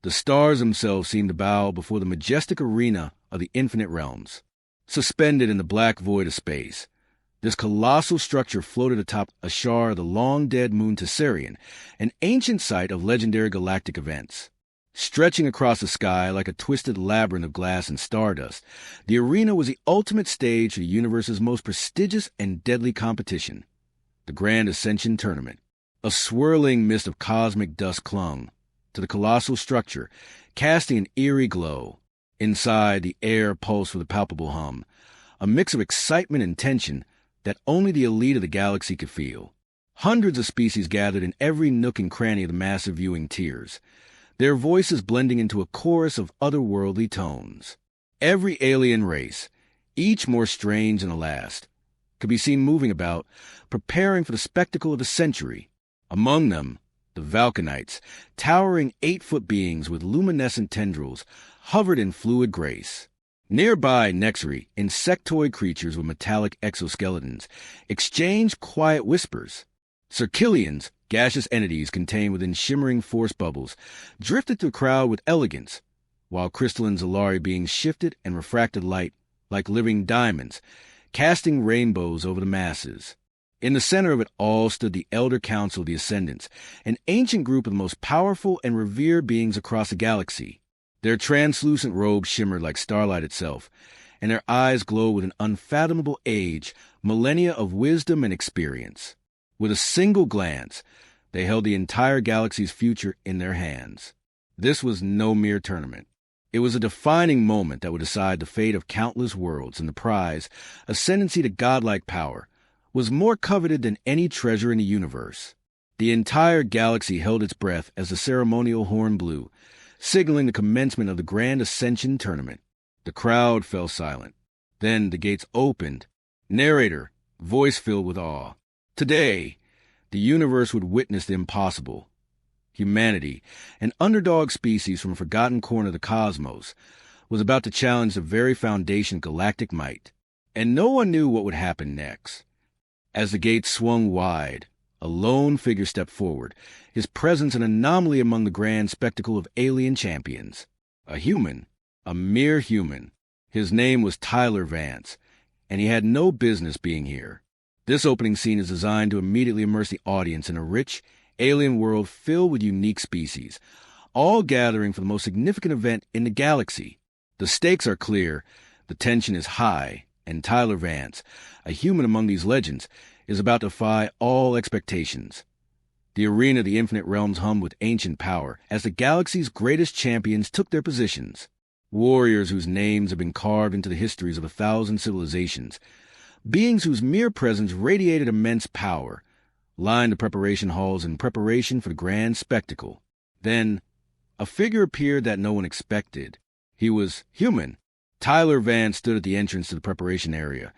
The stars themselves seemed to bow before the majestic arena of the infinite realms. Suspended in the black void of space, this colossal structure floated atop Ashar, the long-dead moon Tessarian, an ancient site of legendary galactic events. Stretching across the sky like a twisted labyrinth of glass and stardust, the arena was the ultimate stage for the universe's most prestigious and deadly competition, the Grand Ascension Tournament. A swirling mist of cosmic dust clung to the colossal structure, casting an eerie glow. Inside, the air pulsed with a palpable hum, a mix of excitement and tension that only the elite of the galaxy could feel. Hundreds of species gathered in every nook and cranny of the massive viewing tiers, their voices blending into a chorus of otherworldly tones. Every alien race, each more strange than the last, could be seen moving about, preparing for the spectacle of the century. Among them, the Valkanites, towering 8-foot beings with luminescent tendrils, hovered in fluid grace. Nearby, Nexari, insectoid creatures with metallic exoskeletons, exchanged quiet whispers. Circilians, gaseous entities contained within shimmering force bubbles, drifted through the crowd with elegance, while crystalline Zalari beings shifted and refracted light like living diamonds, casting rainbows over the masses. In the center of it all stood the Elder Council of the Ascendants, an ancient group of the most powerful and revered beings across the galaxy. Their translucent robes shimmered like starlight itself, and their eyes glowed with an unfathomable age, millennia of wisdom and experience. With a single glance, they held the entire galaxy's future in their hands. This was no mere tournament. It was a defining moment that would decide the fate of countless worlds, and the prize, ascendancy to godlike power, was more coveted than any treasure in the universe. The entire galaxy held its breath as the ceremonial horn blew, signaling the commencement of the Grand Ascension Tournament. The crowd fell silent. Then the gates opened. Narrator, voice filled with awe. Today, the universe would witness the impossible. Humanity, an underdog species from a forgotten corner of the cosmos, was about to challenge the very foundation of galactic might. And no one knew what would happen next. As the gates swung wide, a lone figure stepped forward, his presence an anomaly among the grand spectacle of alien champions. A human, a mere human. His name was Tyler Vance, and he had no business being here. This opening scene is designed to immediately immerse the audience in a rich, alien world filled with unique species, all gathering for the most significant event in the galaxy. The stakes are clear, the tension is high, and Tyler Vance, a human among these legends, is about to defy all expectations. The arena of the infinite realms hummed with ancient power as the galaxy's greatest champions took their positions. Warriors whose names have been carved into the histories of 1,000 civilizations, beings whose mere presence radiated immense power, lined the preparation halls in preparation for the grand spectacle. Then, a figure appeared that no one expected. He was human. Tyler Vance stood at the entrance to the preparation area,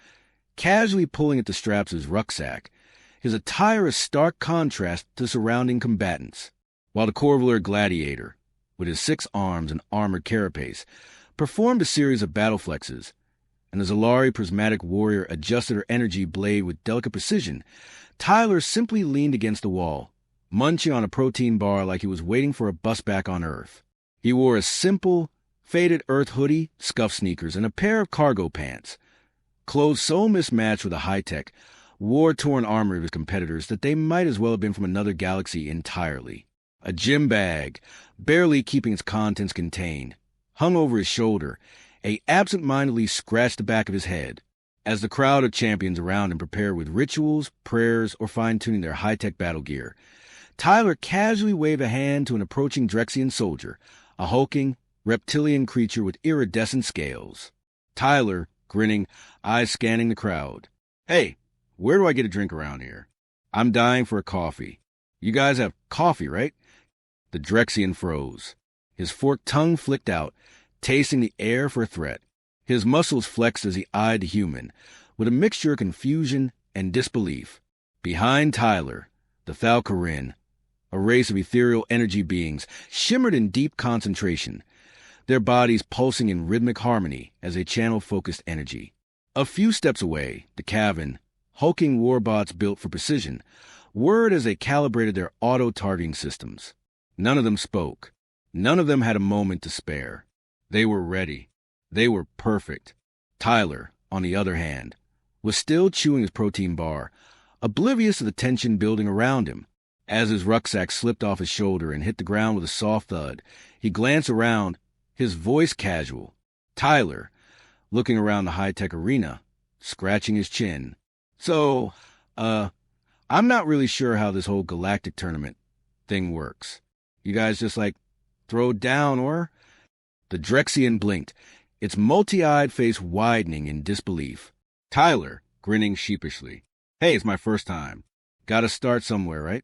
casually pulling at the straps of his rucksack, his attire a stark contrast to the surrounding combatants, while the Corvalir gladiator, with his 6 arms and armored carapace, performed a series of battle flexes, and the Zalari prismatic warrior adjusted her energy blade with delicate precision. Tyler simply leaned against the wall, munching on a protein bar like he was waiting for a bus back on Earth. He wore a simple, faded Earth hoodie, scuffed sneakers, and a pair of cargo pants, clothes so mismatched with the high-tech, war-torn armor of his competitors that they might as well have been from another galaxy entirely. A gym bag, barely keeping its contents contained, hung over his shoulder. He absent-mindedly scratched the back of his head. As the crowd of champions around him prepared with rituals, prayers, or fine-tuning their high-tech battle gear, Tyler casually waved a hand to an approaching Drexian soldier, a hulking, reptilian creature with iridescent scales. Tyler, grinning, eyes scanning the crowd. "Hey, where do I get a drink around here? I'm dying for a coffee. You guys have coffee, right?" The Drexian froze. His forked tongue flicked out, tasting the air for a threat. His muscles flexed as he eyed the human, with a mixture of confusion and disbelief. Behind Tyler, the Thalcarin, a race of ethereal energy beings, shimmered in deep concentration, their bodies pulsing in rhythmic harmony as they channeled focused energy. A few steps away, the Cavern, hulking warbots built for precision, whirred as they calibrated their auto-targeting systems. None of them spoke. None of them had a moment to spare. They were ready. They were perfect. Tyler, on the other hand, was still chewing his protein bar, oblivious of the tension building around him. As his rucksack slipped off his shoulder and hit the ground with a soft thud, he glanced around, his voice casual. Tyler, looking around the high-tech arena, scratching his chin. So, I'm not really sure how this whole galactic tournament thing works. You guys just, throw down, or? The Drexian blinked, its multi-eyed face widening in disbelief. Tyler, grinning sheepishly. Hey, it's my first time. Gotta start somewhere, right?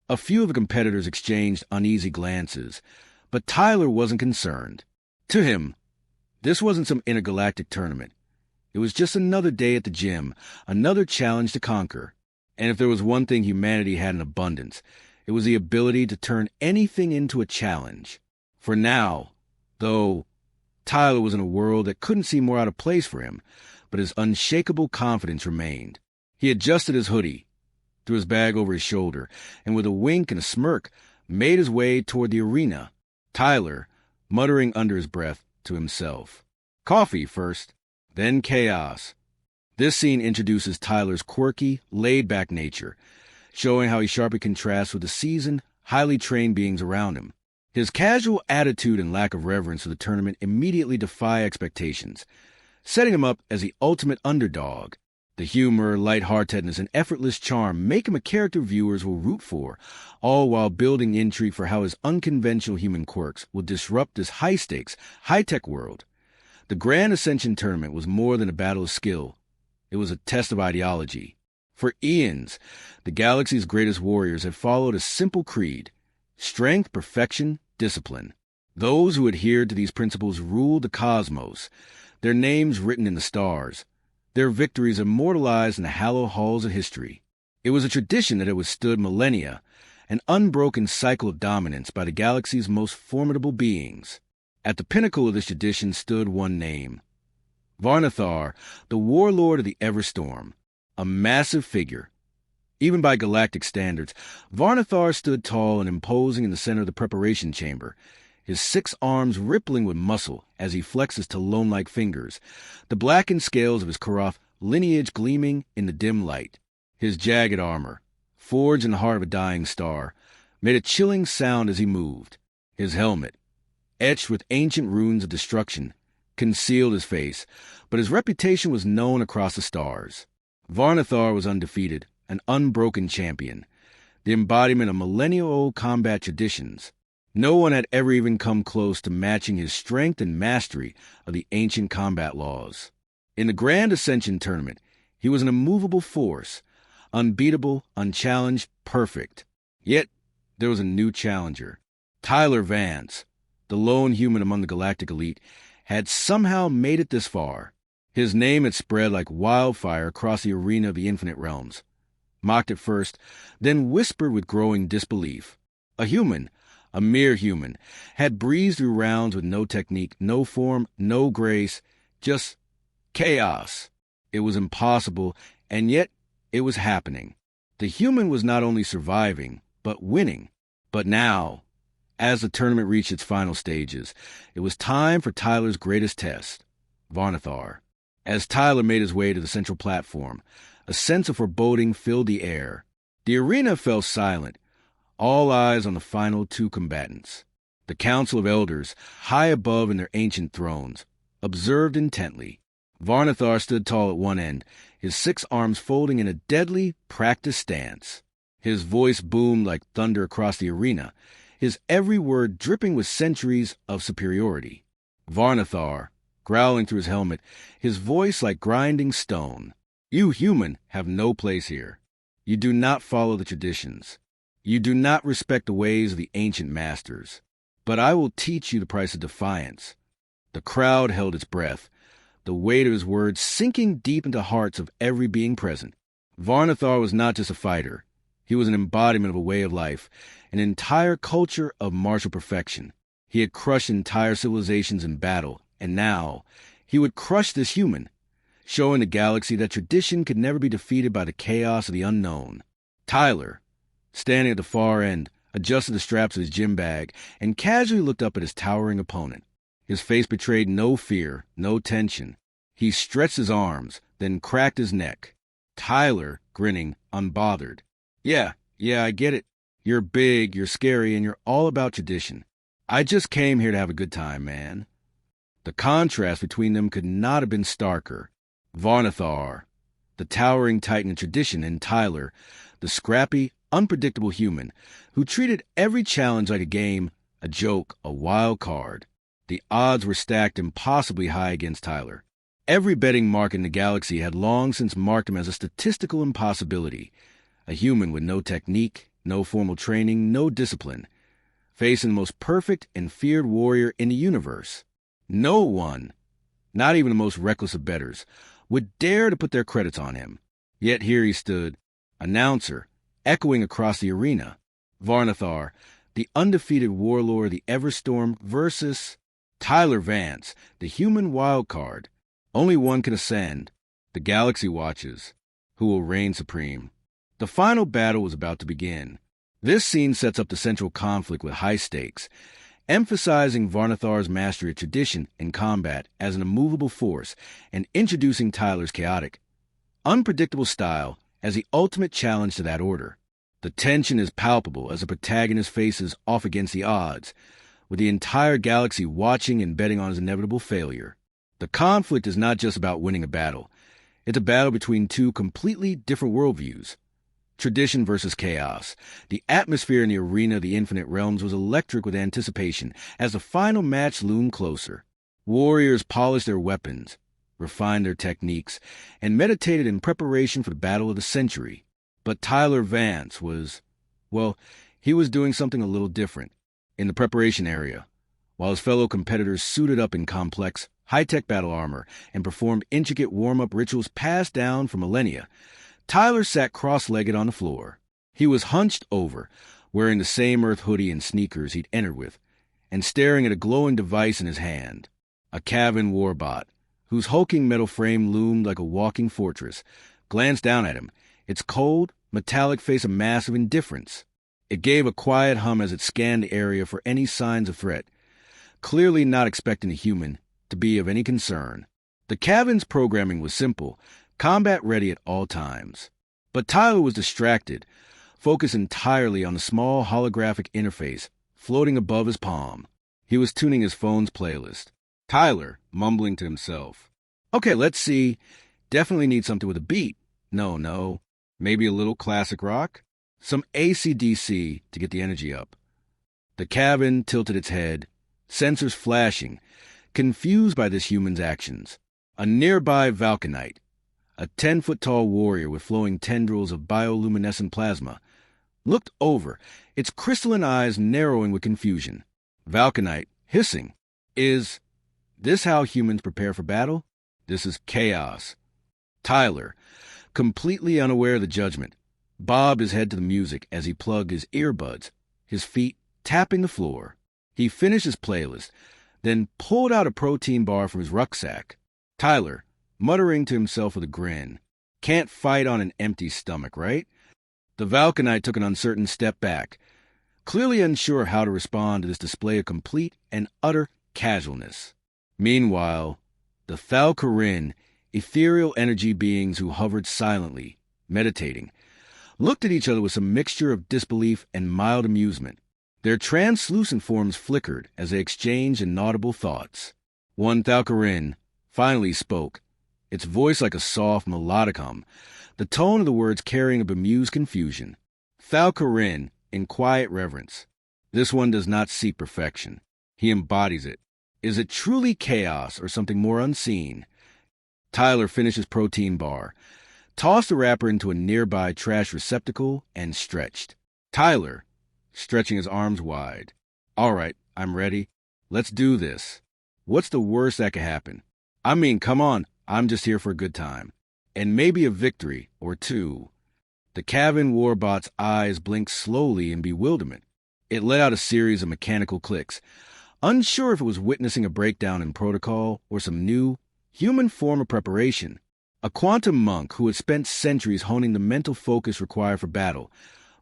A few of the competitors exchanged uneasy glances, but Tyler wasn't concerned. To him, this wasn't some intergalactic tournament. It was just another day at the gym, another challenge to conquer. And if there was one thing humanity had in abundance, it was the ability to turn anything into a challenge. For now, though, Tyler was in a world that couldn't seem more out of place for him, but his unshakable confidence remained. He adjusted his hoodie, threw his bag over his shoulder, and with a wink and a smirk, made his way toward the arena. Tyler, muttering under his breath to himself. Coffee first, then chaos. This scene introduces Tyler's quirky, laid-back nature, showing how he sharply contrasts with the seasoned, highly trained beings around him. His casual attitude and lack of reverence for the tournament immediately defy expectations, setting him up as the ultimate underdog. The humor, lightheartedness, and effortless charm make him a character viewers will root for, all while building intrigue for how his unconventional human quirks will disrupt this high-stakes, high-tech world. The Grand Ascension Tournament was more than a battle of skill. It was a test of ideology. For eons, the galaxy's greatest warriors had followed a simple creed: strength, perfection, discipline. Those who adhered to these principles ruled the cosmos, their names written in the stars, their victories immortalized in the hallowed halls of history. It was a tradition that had withstood millennia, an unbroken cycle of dominance by the galaxy's most formidable beings. At the pinnacle of this tradition stood one name: Varnathar, the warlord of the Everstorm, a massive figure. Even by galactic standards, Varnathar stood tall and imposing in the center of the preparation chamber, his 6 arms rippling with muscle as he flexed his talon-like fingers, the blackened scales of his Karoth lineage gleaming in the dim light. His jagged armor, forged in the heart of a dying star, made a chilling sound as he moved. His helmet, etched with ancient runes of destruction, concealed his face, but his reputation was known across the stars. Varnathar was undefeated, an unbroken champion, the embodiment of millennial-old combat traditions. No one had ever even come close to matching his strength and mastery of the ancient combat laws. In the Grand Ascension Tournament, he was an immovable force, unbeatable, unchallenged, perfect. Yet, there was a new challenger. Tyler Vance, the lone human among the galactic elite, had somehow made it this far. His name had spread like wildfire across the arena of the infinite realms. Mocked at first, then whispered with growing disbelief. A human, a mere human, had breezed through rounds with no technique, no form, no grace, just chaos. It was impossible, and yet it was happening. The human was not only surviving, but winning. But now, as the tournament reached its final stages, it was time for Tyler's greatest test, Varnathar. As Tyler made his way to the central platform, a sense of foreboding filled the air. The arena fell silent, all eyes on the final 2 combatants. The Council of Elders, high above in their ancient thrones, observed intently. Varnathar stood tall at one end, his 6 arms folding in a deadly, practiced stance. His voice boomed like thunder across the arena, his every word dripping with centuries of superiority. Varnathar, growling through his helmet, his voice like grinding stone. You human have no place here. You do not follow the traditions. You do not respect the ways of the ancient masters. But I will teach you the price of defiance. The crowd held its breath, the weight of his words sinking deep into hearts of every being present. Varnathar was not just a fighter. He was an embodiment of a way of life, an entire culture of martial perfection. He had crushed entire civilizations in battle, and now he would crush this human, showing the galaxy that tradition could never be defeated by the chaos of the unknown. Tyler, standing at the far end, adjusted the straps of his gym bag, and casually looked up at his towering opponent. His face betrayed no fear, no tension. He stretched his arms, then cracked his neck. Tyler, grinning, unbothered. Yeah, I get it. You're big, you're scary, and you're all about tradition. I just came here to have a good time, man. The contrast between them could not have been starker. Varnathar, the towering titan of tradition, and Tyler, the scrappy, unpredictable human who treated every challenge like a game, a joke, a wild card. The odds were stacked impossibly high against Tyler. Every betting market in the galaxy had long since marked him as a statistical impossibility, a human with no technique, no formal training, no discipline, facing the most perfect and feared warrior in the universe. No one, not even the most reckless of bettors, would dare to put their credits on him. Yet here he stood, announcer, echoing across the arena. Varnathar, the undefeated warlord of the Everstorm, versus Tyler Vance, the human wildcard. Only one can ascend. The galaxy watches. Who will reign supreme? The final battle was about to begin. This scene sets up the central conflict with high stakes, emphasizing Varnathar's mastery of tradition in combat as an immovable force and introducing Tyler's chaotic, unpredictable style as the ultimate challenge to that order. The tension is palpable as the protagonist faces off against the odds, with the entire galaxy watching and betting on his inevitable failure. The conflict is not just about winning a battle. It's a battle between two completely different worldviews. Tradition versus chaos. The atmosphere in the arena of the Infinite Realms was electric with anticipation as the final match loomed closer. Warriors polished their weapons, refined their techniques, and meditated in preparation for the battle of the century. But Tyler Vance was, he was doing something a little different. In the preparation area, while his fellow competitors suited up in complex, high-tech battle armor and performed intricate warm-up rituals passed down for millennia, Tyler sat cross-legged on the floor. He was hunched over, wearing the same Earth hoodie and sneakers he'd entered with, and staring at a glowing device in his hand. A Cavan warbot, whose hulking metal frame loomed like a walking fortress, glanced down at him, its cold, metallic face a mask of indifference. It gave a quiet hum as it scanned the area for any signs of threat, clearly not expecting the human to be of any concern. The Cavan's programming was simple, combat ready at all times. But Tyler was distracted, focused entirely on the small holographic interface floating above his palm. He was tuning his phone's playlist. Tyler, mumbling to himself. Okay, let's see. Definitely need something with a beat. No. Maybe a little classic rock? Some AC/DC to get the energy up. The Cavan tilted its head, sensors flashing, confused by this human's actions. A nearby Valkanite, a 10-foot-tall warrior with flowing tendrils of bioluminescent plasma, looked over, its crystalline eyes narrowing with confusion. Valkanite, hissing. Is this how humans prepare for battle? This is chaos. Tyler, completely unaware of the judgment, bobbed his head to the music as he plugged his earbuds, his feet tapping the floor. He finished his playlist, then pulled out a protein bar from his rucksack. Tyler, muttering to himself with a grin. Can't fight on an empty stomach, right? The Valkanite took an uncertain step back, clearly unsure how to respond to this display of complete and utter casualness. Meanwhile, the Thalkarin, ethereal energy beings who hovered silently, meditating, looked at each other with some mixture of disbelief and mild amusement. Their translucent forms flickered as they exchanged inaudible thoughts. One Thalkarin finally spoke, its voice like a soft melodic hum, the tone of the words carrying a bemused confusion. Thalkarin, in quiet reverence. This one does not seek perfection. He embodies it. Is it truly chaos or something more unseen? Tyler finished his protein bar, tossed the wrapper into a nearby trash receptacle, and stretched. Tyler, stretching his arms wide. All right, I'm ready. Let's do this. What's the worst that could happen? I mean, come on, I'm just here for a good time. And maybe a victory or two. The Cavan warbot's eyes blinked slowly in bewilderment. It let out a series of mechanical clicks, unsure if it was witnessing a breakdown in protocol or some new, human form of preparation. A quantum monk who had spent centuries honing the mental focus required for battle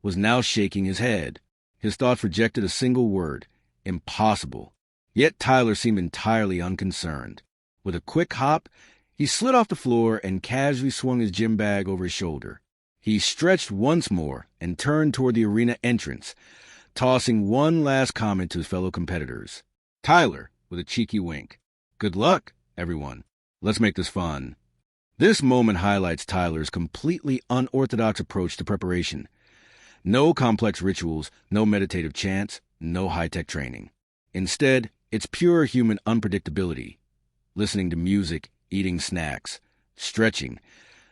was now shaking his head. His thoughts projected a single word: impossible. Yet Tyler seemed entirely unconcerned. With a quick hop, he slid off the floor and casually swung his gym bag over his shoulder. He stretched once more and turned toward the arena entrance, tossing one last comment to his fellow competitors. Tyler, with a cheeky wink. Good luck, everyone. Let's make this fun. This moment highlights Tyler's completely unorthodox approach to preparation. No complex rituals, no meditative chants, no high-tech training. Instead, it's pure human unpredictability. Listening to music, eating snacks, stretching.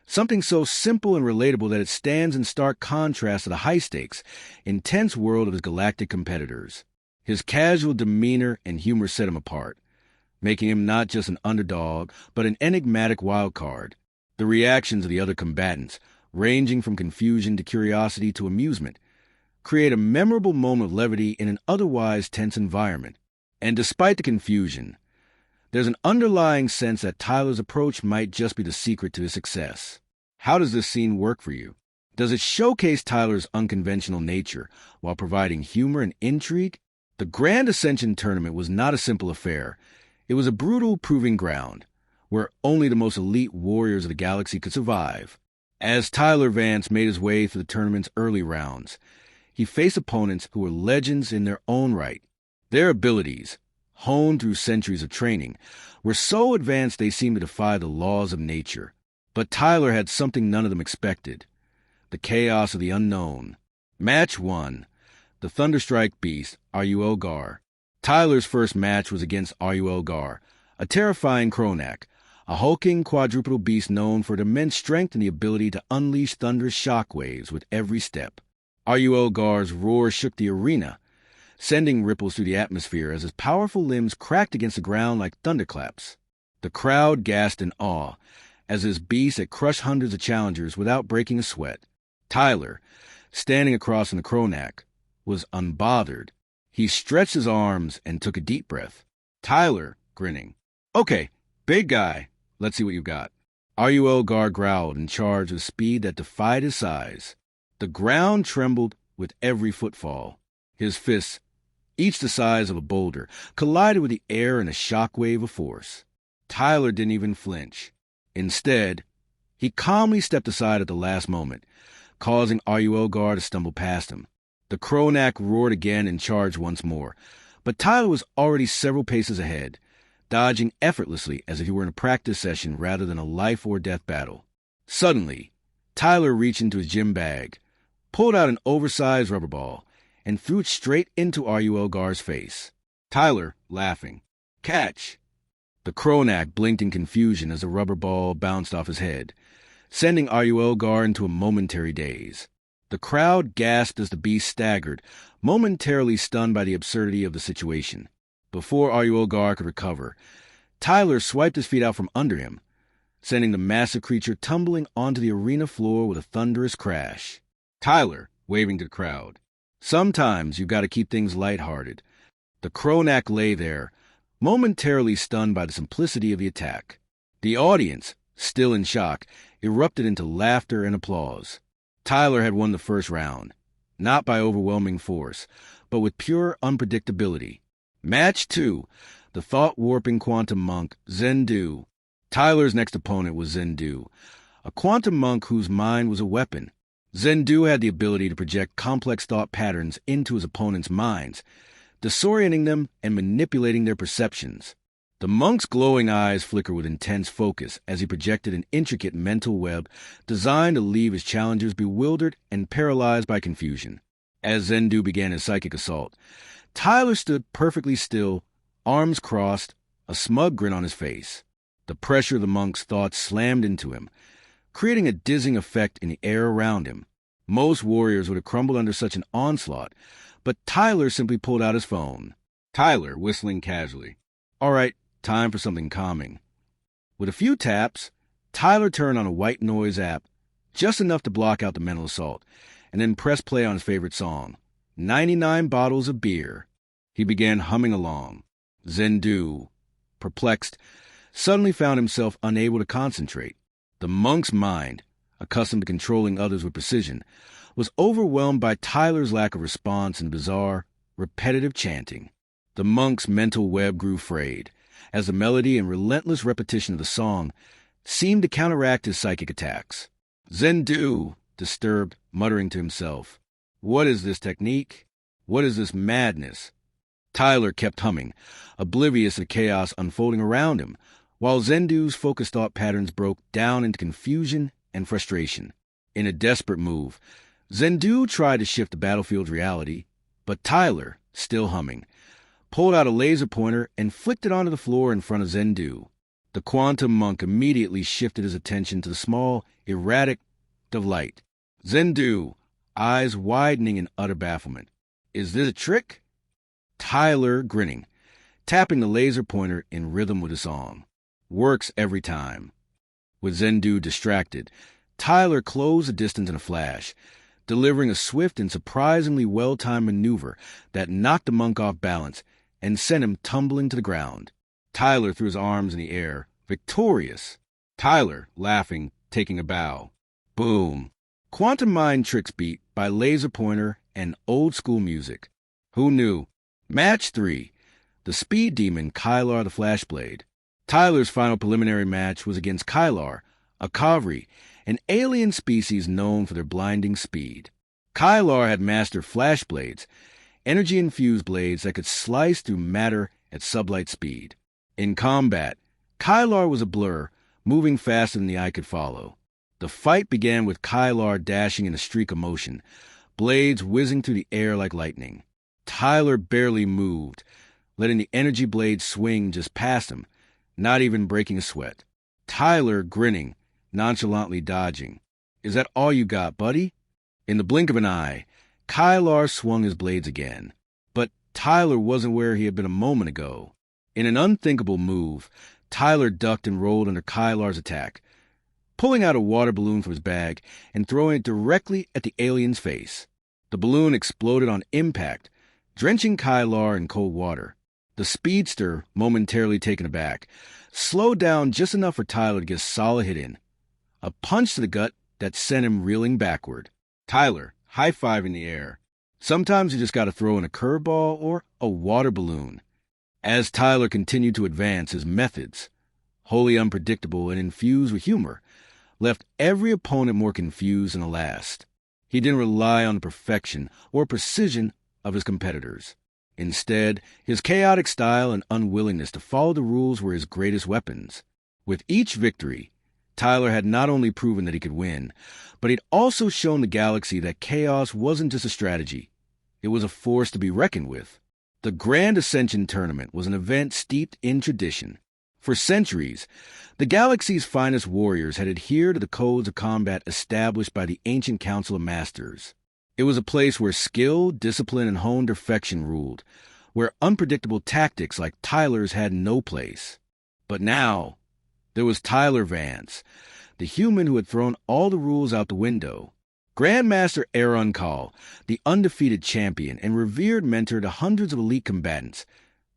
Something so simple and relatable that it stands in stark contrast to the high-stakes, intense world of his galactic competitors. His casual demeanor and humor set him apart, making him not just an underdog, but an enigmatic wild card. The reactions of the other combatants, ranging from confusion to curiosity to amusement, create a memorable moment of levity in an otherwise tense environment. And despite the confusion, there's an underlying sense that Tyler's approach might just be the secret to his success. How does this scene work for you? Does it showcase Tyler's unconventional nature while providing humor and intrigue? The Grand Ascension tournament was not a simple affair. It was a brutal proving ground, where only the most elite warriors of the galaxy could survive. As Tyler Vance made his way through the tournament's early rounds, he faced opponents who were legends in their own right. Their abilities, honed through centuries of training, were so advanced they seemed to defy the laws of nature. But Tyler had something none of them expected: the chaos of the unknown. Match 1. The Thunderstrike Beast, Rul Gar. Tyler's first match was against Rul Gar, a terrifying Kronak, a hulking quadrupedal beast known for its immense strength and the ability to unleash thunderous shockwaves with every step. Rul Gar's roar shook the arena, sending ripples through the atmosphere as his powerful limbs cracked against the ground like thunderclaps. The crowd gasped in awe as his beast had crushed hundreds of challengers without breaking a sweat. Tyler, standing across from the Kronak, was unbothered. He stretched his arms and took a deep breath. Tyler, grinning. Okay, big guy, let's see what you got. Rul Gar growled and charged with speed that defied his size. The ground trembled with every footfall. His fists, each the size of a boulder, collided with the air in a shockwave of force. Tyler didn't even flinch. Instead, he calmly stepped aside at the last moment, causing Rul Gar to stumble past him. The Kronak roared again and charged once more, but Tyler was already several paces ahead, dodging effortlessly as if he were in a practice session rather than a life-or-death battle. Suddenly, Tyler reached into his gym bag, pulled out an oversized rubber ball, and threw it straight into Rul Gar's face. Tyler, laughing. Catch! The Kronak blinked in confusion as the rubber ball bounced off his head, sending Rul Gar into a momentary daze. The crowd gasped as the beast staggered, momentarily stunned by the absurdity of the situation. Before Rul Gar could recover, Tyler swiped his feet out from under him, sending the massive creature tumbling onto the arena floor with a thunderous crash. Tyler, waving to the crowd. Sometimes you've got to keep things lighthearted. The Kronak lay there, momentarily stunned by the simplicity of the attack. The audience, still in shock, erupted into laughter and applause. Tyler had won the first round, not by overwhelming force, but with pure unpredictability. Match 2, the thought-warping quantum monk, Zendu. Tyler's next opponent was Zendu, a quantum monk whose mind was a weapon. Zendu had the ability to project complex thought patterns into his opponents' minds, disorienting them and manipulating their perceptions. The monk's glowing eyes flickered with intense focus as he projected an intricate mental web designed to leave his challengers bewildered and paralyzed by confusion. As Zendu began his psychic assault, Tyler stood perfectly still, arms crossed, a smug grin on his face. The pressure of the monk's thoughts slammed into him, creating a dizzying effect in the air around him. Most warriors would have crumbled under such an onslaught, but Tyler simply pulled out his phone. Tyler, whistling casually. All right, time for something calming. With a few taps, Tyler turned on a white noise app, just enough to block out the mental assault, and then pressed play on his favorite song, 99 Bottles of Beer. He began humming along. Zendu, perplexed, suddenly found himself unable to concentrate. The monk's mind, accustomed to controlling others with precision, was overwhelmed by Tyler's lack of response and bizarre, repetitive chanting. The monk's mental web grew frayed, as the melody and relentless repetition of the song seemed to counteract his psychic attacks. "Zendu," disturbed, muttering to himself. "What is this technique? What is this madness?" Tyler kept humming, oblivious of the chaos unfolding around him, while Zendu's focused thought patterns broke down into confusion and frustration. In a desperate move, Zendu tried to shift the battlefield's reality, but Tyler, still humming, pulled out a laser pointer and flicked it onto the floor in front of Zendu. The quantum monk immediately shifted his attention to the small, erratic of light. Zendu, eyes widening in utter bafflement. "Is this a trick?" Tyler grinning, tapping the laser pointer in rhythm with the song. "Works every time." With Zendu distracted, Tyler closed the distance in a flash, delivering a swift and surprisingly well-timed maneuver that knocked the monk off balance and sent him tumbling to the ground. Tyler threw his arms in the air, victorious. Tyler, laughing, taking a bow. Boom. Quantum mind tricks beat by laser pointer and old-school music. Who knew? Match 3. The speed demon Kylar the Flashblade. Tyler's final preliminary match was against Kylar, a Kavri, an alien species known for their blinding speed. Kylar had mastered flashblades, energy-infused blades that could slice through matter at sublight speed. In combat, Kylar was a blur, moving faster than the eye could follow. The fight began with Kylar dashing in a streak of motion, blades whizzing through the air like lightning. Tyler barely moved, letting the energy blade swing just past him, not even breaking a sweat. Tyler grinning, nonchalantly dodging. "Is that all you got, buddy?" In the blink of an eye, Kylar swung his blades again. But Tyler wasn't where he had been a moment ago. In an unthinkable move, Tyler ducked and rolled under Kylar's attack, pulling out a water balloon from his bag and throwing it directly at the alien's face. The balloon exploded on impact, drenching Kylar in cold water. The speedster, momentarily taken aback, slowed down just enough for Tyler to get a solid hit in. A punch to the gut that sent him reeling backward. Tyler, high five in the air. Sometimes you just got to throw in a curveball or a water balloon. As Tyler continued to advance, his methods, wholly unpredictable and infused with humor, left every opponent more confused than the last. He didn't rely on the perfection or precision of his competitors. Instead, his chaotic style and unwillingness to follow the rules were his greatest weapons. With each victory, Tyler had not only proven that he could win, but he'd also shown the galaxy that chaos wasn't just a strategy. It was a force to be reckoned with. The Grand Ascension Tournament was an event steeped in tradition. For centuries, the galaxy's finest warriors had adhered to the codes of combat established by the ancient Council of Masters. It was a place where skill, discipline, and honed perfection ruled, where unpredictable tactics like Tyler's had no place. But now, there was Tyler Vance, the human who had thrown all the rules out the window. Grandmaster Aaron Call, the undefeated champion and revered mentor to hundreds of elite combatants,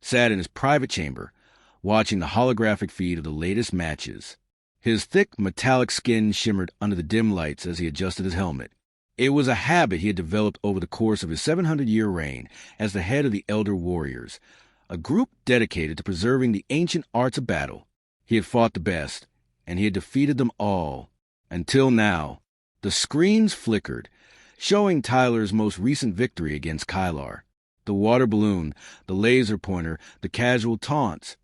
sat in his private chamber, watching the holographic feed of the latest matches. His thick, metallic skin shimmered under the dim lights as he adjusted his helmet. It was a habit he had developed over the course of his 700-year reign as the head of the Elder Warriors, a group dedicated to preserving the ancient arts of battle. He had fought the best, and he had defeated them all. Until now, the screens flickered, showing Tyler's most recent victory against Kylar. The water balloon, the laser pointer, the casual taunts.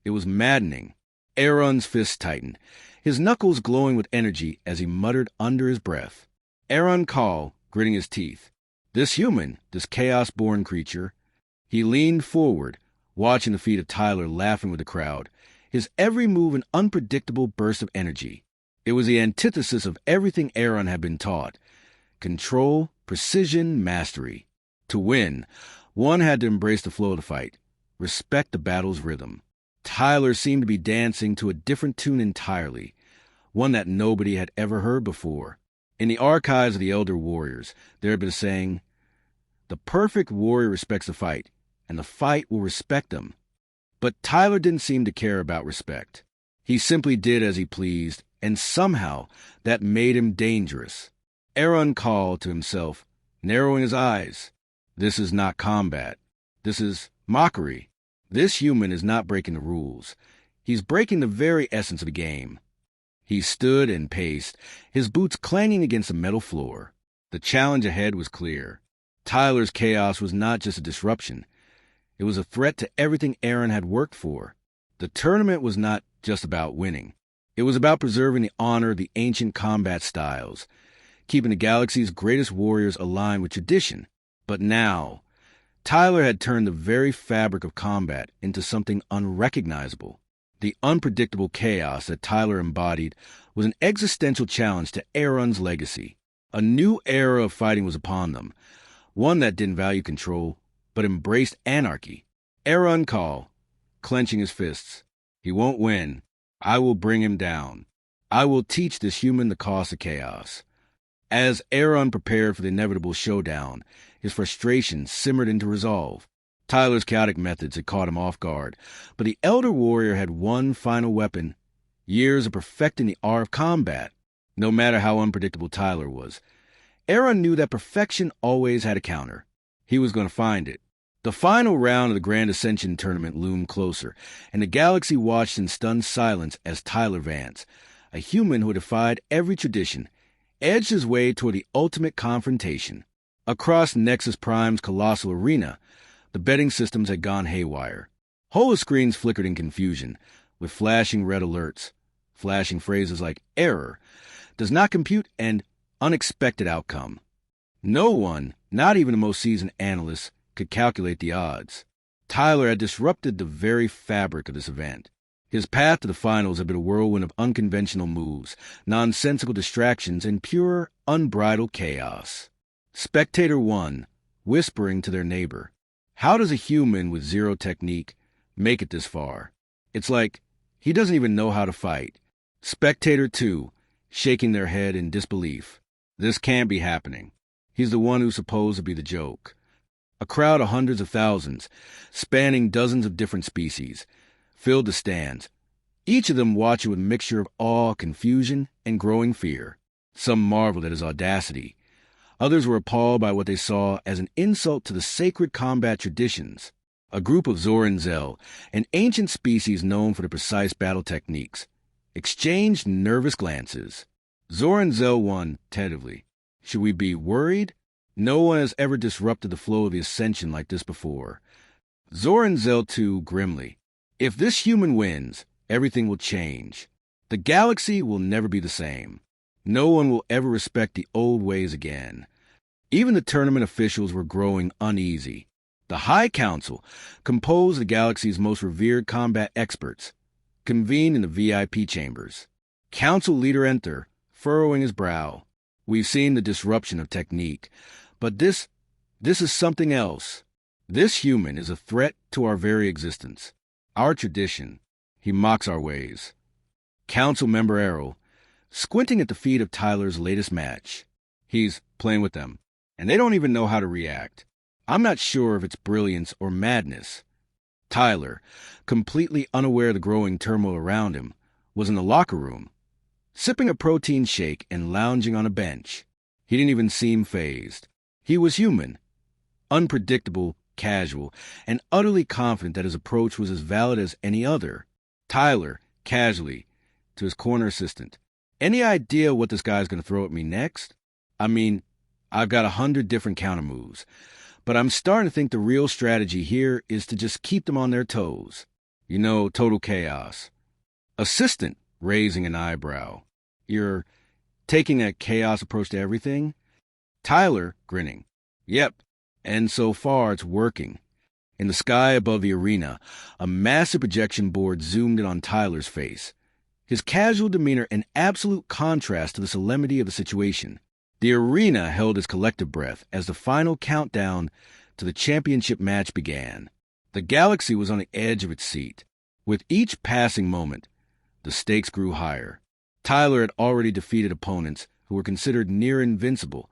It was maddening. Aaron's fists tightened, his knuckles glowing with energy as he muttered under his breath. Aaron Call, gritting his teeth. This human, this chaos-born creature. He leaned forward, watching the feet of Tyler laughing with the crowd, his every move an unpredictable burst of energy. It was the antithesis of everything Aaron had been taught. Control, precision, mastery. To win, one had to embrace the flow of the fight, respect the battle's rhythm. Tyler seemed to be dancing to a different tune entirely, one that nobody had ever heard before. In the archives of the Elder Warriors, there had been a saying, "The perfect warrior respects the fight, and the fight will respect him." But Tyler didn't seem to care about respect. He simply did as he pleased, and somehow that made him dangerous. Aaron called to himself, narrowing his eyes. This is not combat. This is mockery. This human is not breaking the rules. He's breaking the very essence of the game. He stood and paced, his boots clanging against the metal floor. The challenge ahead was clear. Tyler's chaos was not just a disruption. It was a threat to everything Aaron had worked for. The tournament was not just about winning. It was about preserving the honor of the ancient combat styles, keeping the galaxy's greatest warriors aligned with tradition. But now, Tyler had turned the very fabric of combat into something unrecognizable. The unpredictable chaos that Tyler embodied was an existential challenge to Aaron's legacy. A new era of fighting was upon them, one that didn't value control, but embraced anarchy. Aaron called, clenching his fists. He won't win. I will bring him down. I will teach this human the cost of chaos. As Aaron prepared for the inevitable showdown, his frustration simmered into resolve. Tyler's chaotic methods had caught him off guard, but the Elder Warrior had one final weapon, years of perfecting the art of combat. No matter how unpredictable Tyler was, Aaron knew that perfection always had a counter. He was going to find it. The final round of the Grand Ascension tournament loomed closer, and the galaxy watched in stunned silence as Tyler Vance, a human who had defied every tradition, edged his way toward the ultimate confrontation. Across Nexus Prime's colossal arena, the betting systems had gone haywire. Holoscreens flickered in confusion, with flashing red alerts, flashing phrases like error, does not compute, and unexpected outcome. No one, not even the most seasoned analysts, could calculate the odds. Tyler had disrupted the very fabric of this event. His path to the finals had been a whirlwind of unconventional moves, nonsensical distractions, and pure, unbridled chaos. Spectator 1, whispering to their neighbor, "How does a human with zero technique make it this far? It's like he doesn't even know how to fight." Spectator 2, shaking their head in disbelief. "This can't be happening. He's the one who's supposed to be the joke." A crowd of hundreds of thousands, spanning dozens of different species, filled the stands, each of them watching with a mixture of awe, confusion, and growing fear. Some marveled at his audacity. Others were appalled by what they saw as an insult to the sacred combat traditions. A group of Zoran-Zel, an ancient species known for their precise battle techniques, exchanged nervous glances. Zoran-Zel won tentatively. Should we be worried? No one has ever disrupted the flow of the Ascension like this before. Zoran-Zel too, grimly. If this human wins, everything will change. The galaxy will never be the same. No one will ever respect the old ways again. Even the tournament officials were growing uneasy. The High Council, composed of the galaxy's most revered combat experts, convened in the VIP chambers. Council leader enter, furrowing his brow. "We've seen the disruption of technique, but this is something else. This human is a threat to our very existence, our tradition. He mocks our ways." Council member Errol, squinting at the feet of Tyler's latest match. He's playing with them, and they don't even know how to react. I'm not sure if it's brilliance or madness. Tyler, completely unaware of the growing turmoil around him, was in the locker room, sipping a protein shake and lounging on a bench. He didn't even seem fazed. He was human, unpredictable, casual, and utterly confident that his approach was as valid as any other. Tyler, casually, to his corner assistant, "Any idea what this guy's going to throw at me next? I mean, I've got 100 different counter moves, but I'm starting to think the real strategy here is to just keep them on their toes. You know, total chaos." Assistant, raising an eyebrow. "You're taking a chaos approach to everything?" Tyler, grinning. "Yep, and so far it's working." In the sky above the arena, a massive projection board zoomed in on Tyler's face, his casual demeanor in absolute contrast to the solemnity of the situation. The arena held its collective breath as the final countdown to the championship match began. The galaxy was on the edge of its seat. With each passing moment, the stakes grew higher. Tyler had already defeated opponents who were considered near invincible,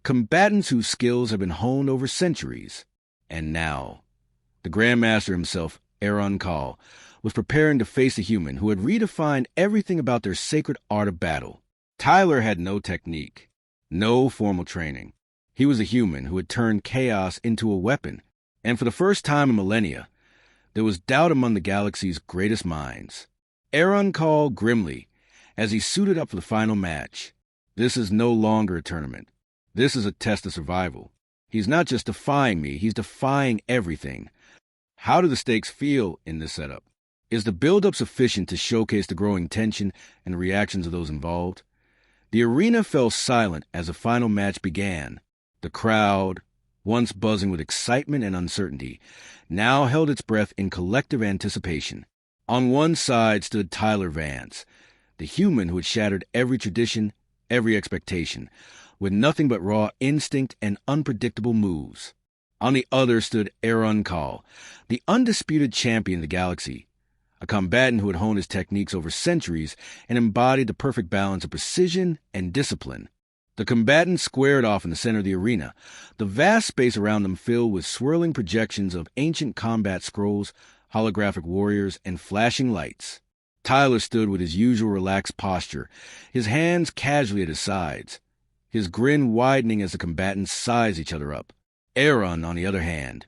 combatants whose skills had been honed over centuries. And now, the Grandmaster himself, Aaron Call, was preparing to face a human who had redefined everything about their sacred art of battle. Tyler had no technique. No formal training. He was a human who had turned chaos into a weapon, and for the first time in millennia, there was doubt among the galaxy's greatest minds. Aaron called grimly as he suited up for the final match. This is no longer a tournament. This is a test of survival. He's not just defying me, he's defying everything. How do the stakes feel in this setup? Is the build-up sufficient to showcase the growing tension and the reactions of those involved? The arena fell silent as the final match began. The crowd, once buzzing with excitement and uncertainty, now held its breath in collective anticipation. On one side stood Tyler Vance, the human who had shattered every tradition, every expectation, with nothing but raw instinct and unpredictable moves. On the other stood Aaron Call, the undisputed champion of the galaxy, a combatant who had honed his techniques over centuries and embodied the perfect balance of precision and discipline. The combatants squared off in the center of the arena, the vast space around them filled with swirling projections of ancient combat scrolls, holographic warriors, and flashing lights. Tyler stood with his usual relaxed posture, his hands casually at his sides, his grin widening as the combatants sized each other up. Aaron, on the other hand,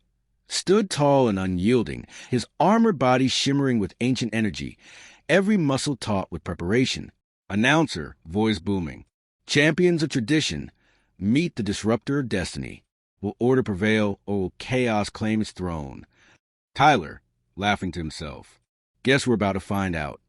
stood tall and unyielding, his armored body shimmering with ancient energy, every muscle taut with preparation. Announcer, voice booming. Champions of tradition, meet the disruptor of destiny. Will order prevail, or will chaos claim its throne? Tyler, laughing to himself. Guess we're about to find out.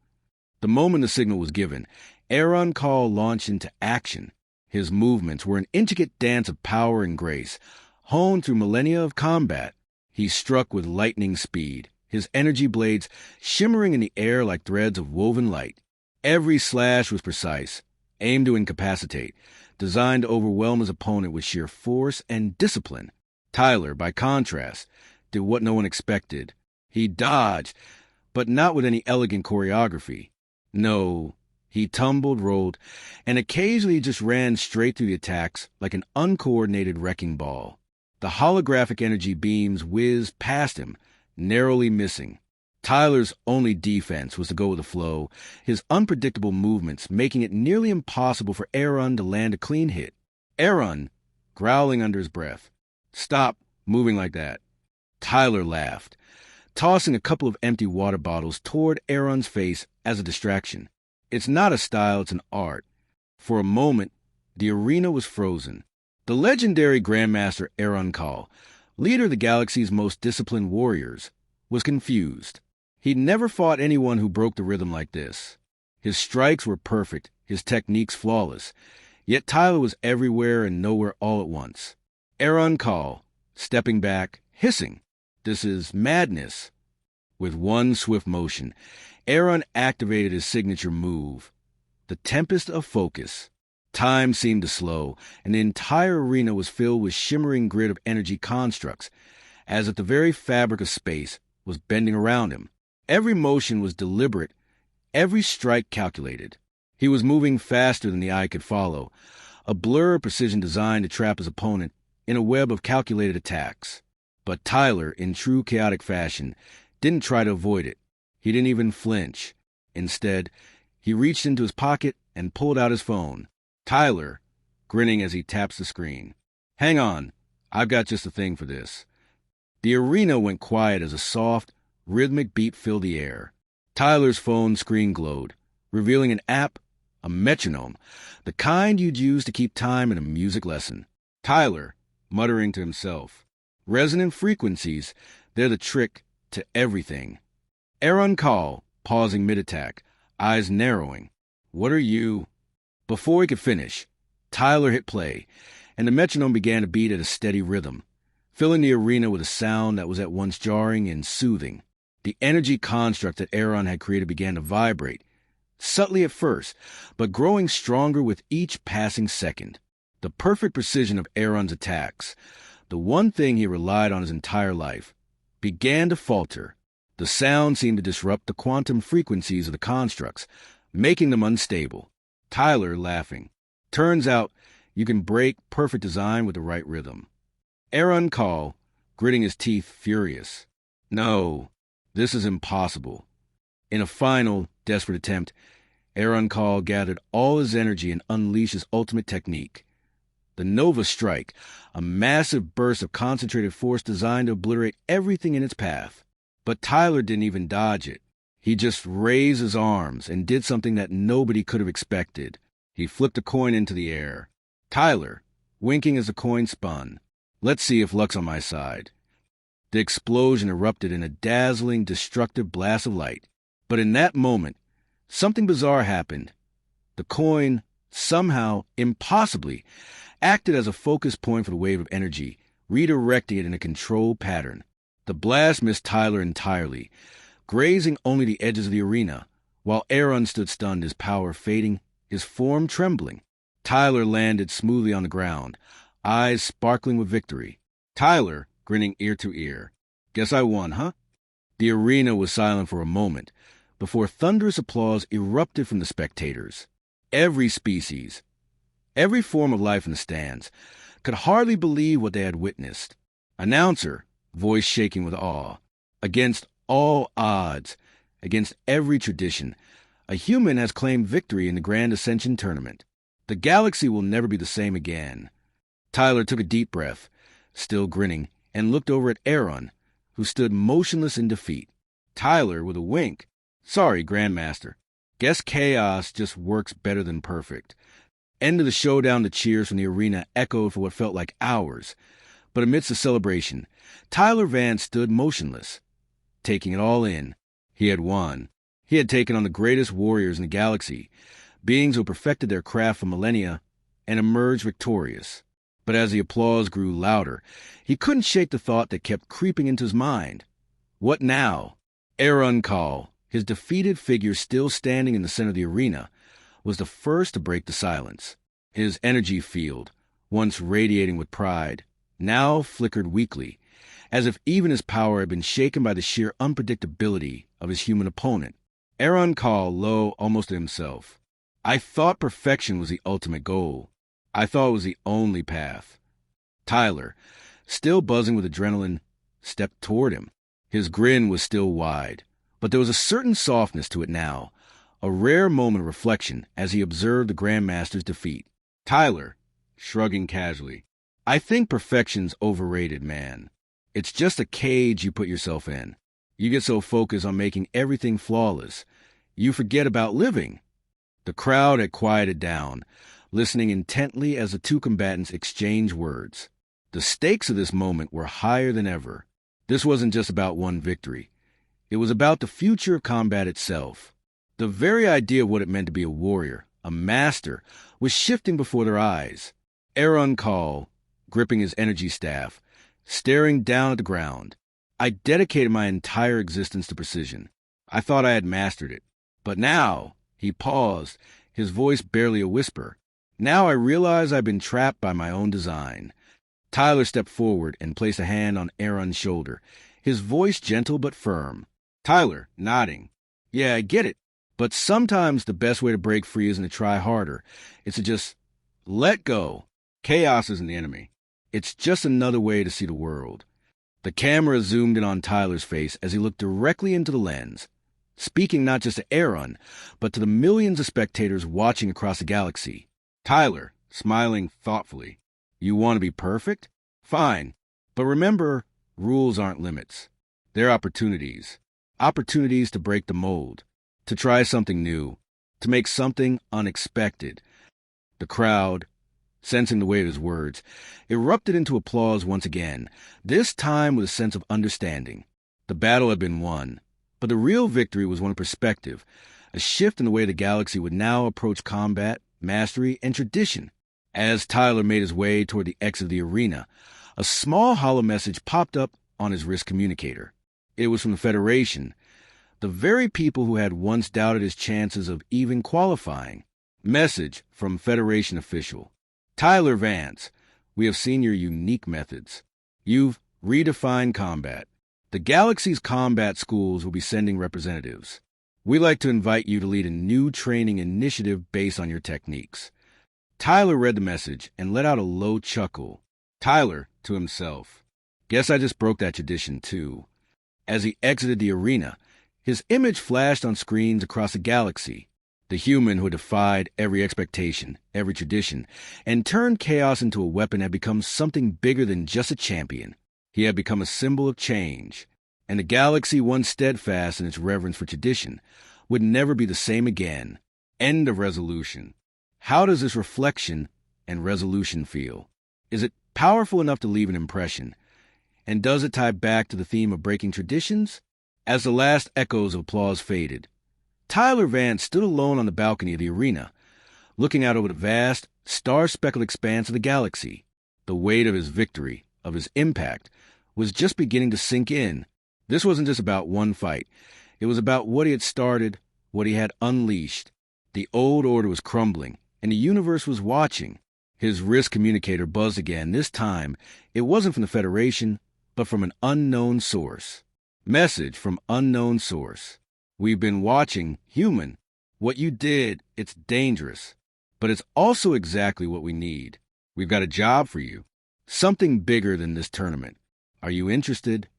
The moment the signal was given, Aaron Call launched into action. His movements were an intricate dance of power and grace, honed through millennia of combat. He struck with lightning speed, his energy blades shimmering in the air like threads of woven light. Every slash was precise, aimed to incapacitate, designed to overwhelm his opponent with sheer force and discipline. Tyler, by contrast, did what no one expected. He dodged, but not with any elegant choreography. No, he tumbled, rolled, and occasionally just ran straight through the attacks like an uncoordinated wrecking ball. The holographic energy beams whizzed past him, narrowly missing. Tyler's only defense was to go with the flow, his unpredictable movements making it nearly impossible for Aaron to land a clean hit. Aaron, growling under his breath, "Stop moving like that." Tyler laughed, tossing a couple of empty water bottles toward Aaron's face as a distraction. It's not a style, it's an art. For a moment, the arena was frozen. The legendary Grandmaster Aaron Call, leader of the galaxy's most disciplined warriors, was confused. He'd never fought anyone who broke the rhythm like this. His strikes were perfect, his techniques flawless, yet Tyler was everywhere and nowhere all at once. Aaron Call, stepping back, hissing, "This is madness." With one swift motion, Aaron activated his signature move, the Tempest of Focus. Time seemed to slow, and the entire arena was filled with shimmering grid of energy constructs, as if the very fabric of space was bending around him. Every motion was deliberate, every strike calculated. He was moving faster than the eye could follow, a blur of precision designed to trap his opponent in a web of calculated attacks. But Tyler, in true chaotic fashion, didn't try to avoid it. He didn't even flinch. Instead, he reached into his pocket and pulled out his phone. Tyler, grinning as he taps the screen. "Hang on, I've got just the thing for this." The arena went quiet as a soft, rhythmic beat filled the air. Tyler's phone screen glowed, revealing an app, a metronome, the kind you'd use to keep time in a music lesson. Tyler, muttering to himself, "Resonant frequencies, they're the trick to everything." Aaron Call, pausing mid-attack, eyes narrowing. "What are you—" Before he could finish, Tyler hit play, and the metronome began to beat at a steady rhythm, filling the arena with a sound that was at once jarring and soothing. The energy construct that Aaron had created began to vibrate, subtly at first, but growing stronger with each passing second. The perfect precision of Aaron's attacks, the one thing he relied on his entire life, began to falter. The sound seemed to disrupt the quantum frequencies of the constructs, making them unstable. Tyler, laughing, "Turns out you can break perfect design with the right rhythm." Aaron Call, gritting his teeth, furious. "No, this is impossible." In a final, desperate attempt, Aaron Call gathered all his energy and unleashed his ultimate technique, The Nova Strike, a massive burst of concentrated force designed to obliterate everything in its path. But Tyler didn't even dodge it. He just raised his arms and did something that nobody could have expected. He flipped a coin into the air. Tyler, winking as the coin spun. Let's see if luck's on my side. The explosion erupted in a dazzling, destructive blast of light. But in that moment, something bizarre happened. The coin, somehow, impossibly, acted as a focus point for the wave of energy, redirecting it in a controlled pattern. The blast missed Tyler entirely, grazing only the edges of the arena, while Aaron stood stunned, his power fading, his form trembling. Tyler landed smoothly on the ground, eyes sparkling with victory. Tyler, grinning ear to ear. Guess I won, huh? The arena was silent for a moment, before thunderous applause erupted from the spectators. Every species, every form of life in the stands, could hardly believe what they had witnessed. Announcer, voice shaking with awe. Against all odds, against every tradition, a human has claimed victory in the Grand Ascension Tournament. The galaxy will never be the same again. Tyler took a deep breath, still grinning, and looked over at Aaron, who stood motionless in defeat. Tyler, with a wink, Sorry, Grandmaster. Guess chaos just works better than perfect. End of the showdown, the cheers from the arena echoed for what felt like hours. But amidst the celebration, Tyler Vance stood motionless, taking it all in. He had won. He had taken on the greatest warriors in the galaxy, beings who had perfected their craft for millennia, and emerged victorious. But as the applause grew louder, he couldn't shake the thought that kept creeping into his mind. What now? Aaron Call, his defeated figure still standing in the center of the arena, was the first to break the silence. His energy field, once radiating with pride, now flickered weakly, as if even his power had been shaken by the sheer unpredictability of his human opponent. Aaron Call, low almost to himself. I thought perfection was the ultimate goal. I thought it was the only path. Tyler, still buzzing with adrenaline, stepped toward him. His grin was still wide, but there was a certain softness to it now, a rare moment of reflection as he observed the Grandmaster's defeat. Tyler, shrugging casually, I think perfection's overrated, man. It's just a cage you put yourself in. You get so focused on making everything flawless, you forget about living. The crowd had quieted down, listening intently as the two combatants exchanged words. The stakes of this moment were higher than ever. This wasn't just about one victory. It was about the future of combat itself. The very idea of what it meant to be a warrior, a master, was shifting before their eyes. Aaron Call, gripping his energy staff, staring down at the ground. I dedicated my entire existence to precision. I thought I had mastered it. But now, he paused, his voice barely a whisper. Now I realize I've been trapped by my own design. Tyler stepped forward and placed a hand on Aaron's shoulder, his voice gentle but firm. Tyler, nodding. Yeah, I get it. But sometimes the best way to break free isn't to try harder. It's to just let go. Chaos isn't the enemy. It's just another way to see the world. The camera zoomed in on Tyler's face as he looked directly into the lens, speaking not just to Aaron, but to the millions of spectators watching across the galaxy. Tyler, smiling thoughtfully. You want to be perfect? Fine. But remember, rules aren't limits. They're opportunities. Opportunities to break the mold, to try something new, to make something unexpected. The crowd, sensing the weight of his words, erupted into applause once again, this time with a sense of understanding. The battle had been won, but the real victory was one of perspective, a shift in the way the galaxy would now approach combat, mastery, and tradition. As Tyler made his way toward the exit of the arena, a small hollow message popped up on his wrist communicator. It was from the Federation, the very people who had once doubted his chances of even qualifying. Message from Federation official. Tyler Vance, we have seen your unique methods. You've redefined combat. The galaxy's combat schools will be sending representatives. We'd like to invite you to lead a new training initiative based on your techniques. Tyler read the message and let out a low chuckle. Tyler, to himself, guess I just broke that tradition too. As he exited the arena, his image flashed on screens across the galaxy. The human who had defied every expectation, every tradition, and turned chaos into a weapon had become something bigger than just a champion. He had become a symbol of change, and the galaxy, once steadfast in its reverence for tradition, would never be the same again. End of resolution. How does this reflection and resolution feel? Is it powerful enough to leave an impression? And does it tie back to the theme of breaking traditions? As the last echoes of applause faded, Tyler Vance stood alone on the balcony of the arena, looking out over the vast, star-speckled expanse of the galaxy. The weight of his victory, of his impact, was just beginning to sink in. This wasn't just about one fight. It was about what he had started, what he had unleashed. The old order was crumbling, and the universe was watching. His wrist communicator buzzed again. This time, it wasn't from the Federation, but from an unknown source. Message from unknown source. We've been watching, human. What you did, it's dangerous. But it's also exactly what we need. We've got a job for you. Something bigger than this tournament. Are you interested?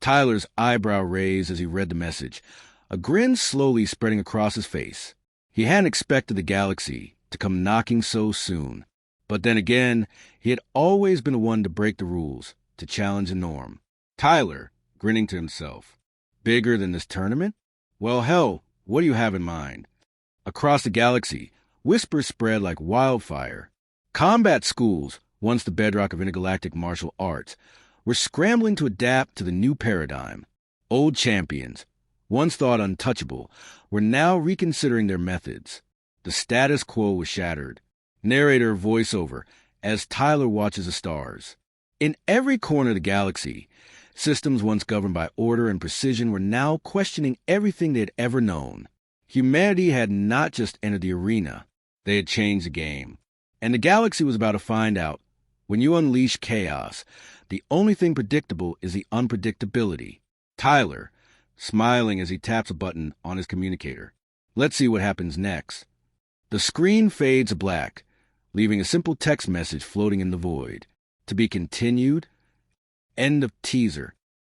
Tyler's eyebrow raised as he read the message, a grin slowly spreading across his face. He hadn't expected the galaxy to come knocking so soon. But then again, he had always been one to break the rules, to challenge the norm. Tyler, grinning to himself. Bigger than this tournament? Well, hell, what do you have in mind? Across the galaxy, whispers spread like wildfire. Combat schools, once the bedrock of intergalactic martial arts, were scrambling to adapt to the new paradigm. Old champions, once thought untouchable, were now reconsidering their methods. The status quo was shattered. Narrator voiceover as Tyler watches the stars. In every corner of the galaxy, systems once governed by order and precision were now questioning everything they had ever known. Humanity had not just entered the arena, they had changed the game. And the galaxy was about to find out, when you unleash chaos, the only thing predictable is the unpredictability. Tyler, smiling as he taps a button on his communicator. Let's see what happens next. The screen fades to black, leaving a simple text message floating in the void. To be continued. End of teaser.